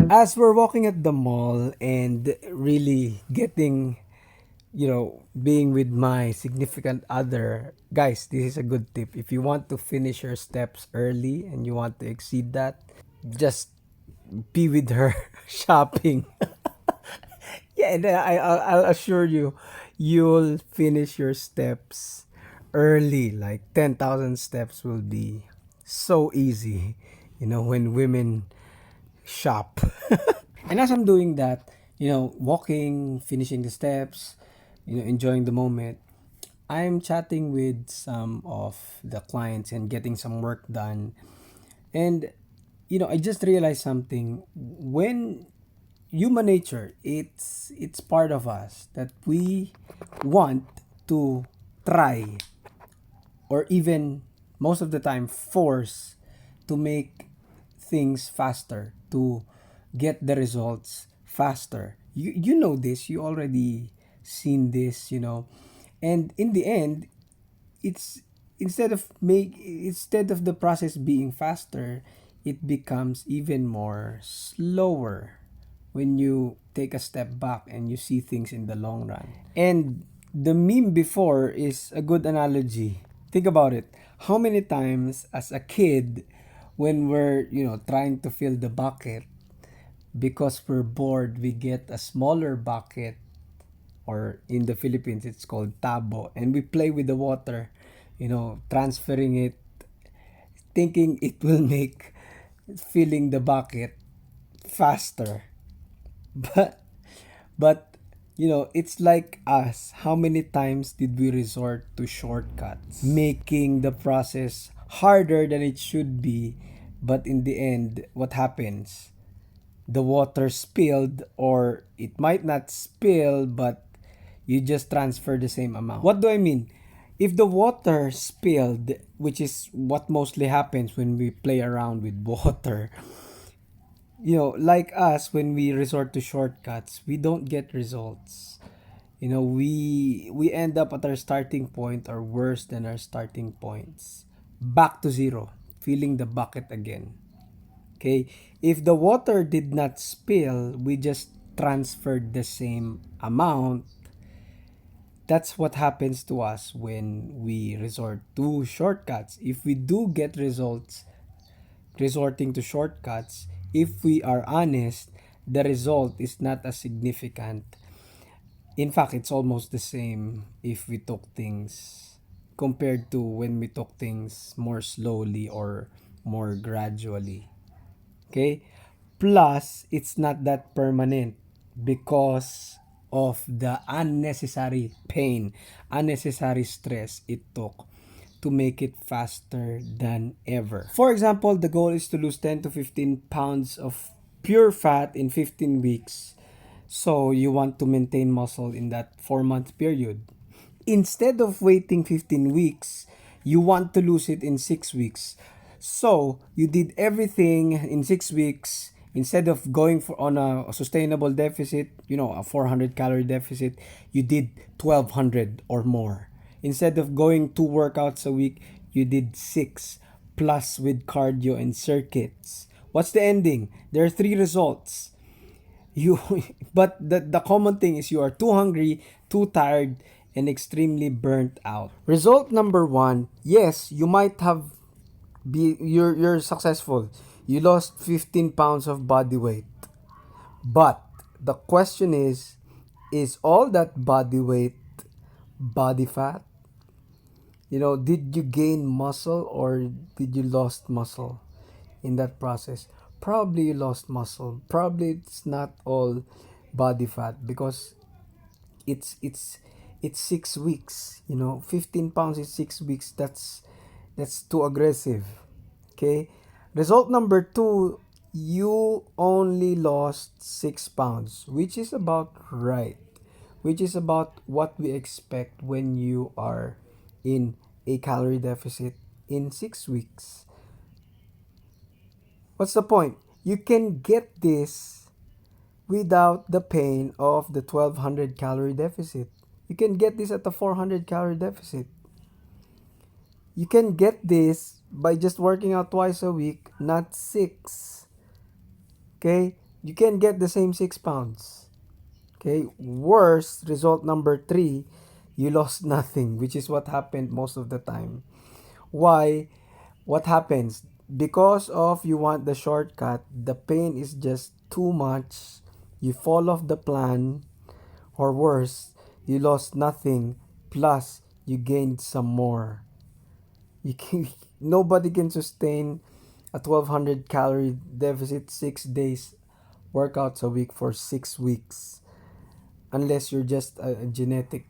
As we're walking at the mall and really getting, being with my significant other, guys, this is a good tip. If you want to finish your steps early and you want to exceed that, just be with her shopping. Yeah, and I'll assure you, you'll finish your steps early. Like 10,000 steps will be so easy, when women shop. And as I'm doing that, walking, finishing the steps, enjoying the moment, I'm chatting with some of the clients and getting some work done. And, I just realized something. When human nature, it's part of us that we want to try, or even most of the time force, to make things faster, to get the results faster. You know this, you already seen this, and in the end, it's instead of the process being faster, it becomes even more slower when you take a step back and you see things in the long run. And the meme before is a good analogy. Think about it. How many times as a kid, when we're, trying to fill the bucket, because we're bored, we get a smaller bucket, or in the Philippines it's called tabo, and we play with the water, transferring it, thinking it will make filling the bucket faster. But it's like us. How many times did we resort to shortcuts, making the process harder than it should be? But in the end, what happens? The water spilled, or it might not spill, but you just transfer the same amount. What do I mean? If the water spilled, which is what mostly happens when we play around with water, like us, when we resort to shortcuts, we don't get results. We end up at our starting point, or worse than our starting points, back to zero, filling the bucket again. Okay, if the water did not spill, we just transferred the same amount. That's what happens to us when we resort to shortcuts. If we do get results resorting to shortcuts, if we are honest, the result is not as significant. In fact, it's almost the same if we took things, compared to when we took things more slowly or more gradually. Okay? Plus, it's not that permanent because of the unnecessary pain, unnecessary stress it took to make it faster than ever. For example, the goal is to lose 10 to 15 pounds of pure fat in 15 weeks. So you want to maintain muscle in that 4-month period. Instead of waiting 15 weeks, you want to lose it in 6 weeks. So you did everything in 6 weeks. Instead of going for on a sustainable deficit, a 400 calorie deficit, you did 1200 or more. Instead of going 2 workouts a week, you did 6, plus with cardio and circuits. What's the ending? There are 3 results. You but the common thing is you are too hungry, too tired, and extremely burnt out. Result number 1, yes, you might have you're successful. You lost 15 pounds of body weight. But the question is all that body weight body fat? Did you gain muscle, or did you lost muscle in that process? Probably you lost muscle. Probably it's not all body fat, because it's 6 weeks. 15 pounds is 6 weeks. That's too aggressive. Okay. Result number 2, you only lost 6 pounds, which is about right, which is about what we expect when you are in a calorie deficit in 6 weeks. What's the point? You can get this without the pain of the 1200 calorie deficit. You can get this at the 400 calorie deficit. You can get this by just working out twice a week, not six. Okay? You can get the same 6 pounds. Okay? Worse, result number three, you lost nothing, which is what happened most of the time. Why? What happens? Because of you want the shortcut, the pain is just too much. You fall off the plan, or worse, you lost nothing, plus you gained some more. You can, nobody can sustain a 1200 calorie deficit 6 days workouts a week for 6 weeks, unless you're just a genetic,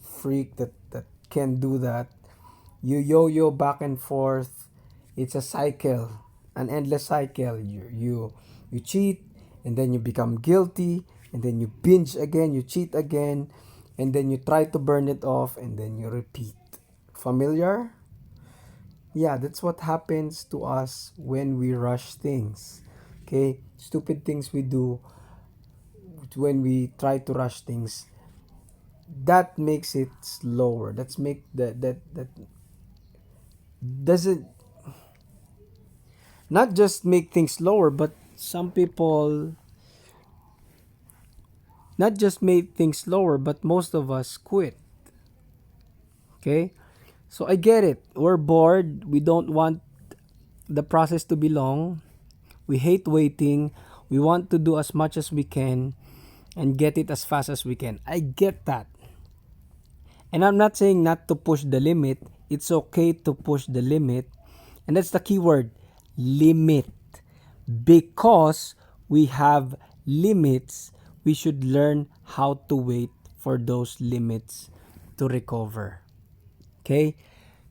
freak that can do that. You yo-yo back and forth. It's a cycle, an endless cycle. You cheat, and then you become guilty, and then you binge again, you cheat again, and then you try to burn it off, and then you repeat. Familiar? Yeah, that's what happens to us when we rush things. Okay? Stupid things we do when we try to rush things. That makes it slower. That's make that doesn't not just make things slower, but some people not just make things slower, but most of us quit. Okay? So I get it. We're bored. We don't want the process to be long. We hate waiting. We want to do as much as we can and get it as fast as we can. I get that. And I'm not saying not to push the limit. It's okay to push the limit. And that's the key word, limit. Because we have limits, we should learn how to wait for those limits to recover. Okay?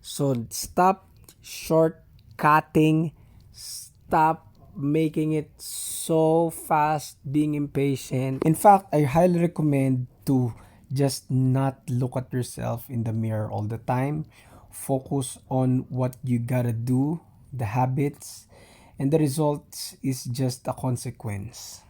So stop shortcutting, stop making it so fast, being impatient. In fact, I highly recommend to just not look at yourself in the mirror all the time. Focus on what you gotta do, the habits, and the results is just a consequence.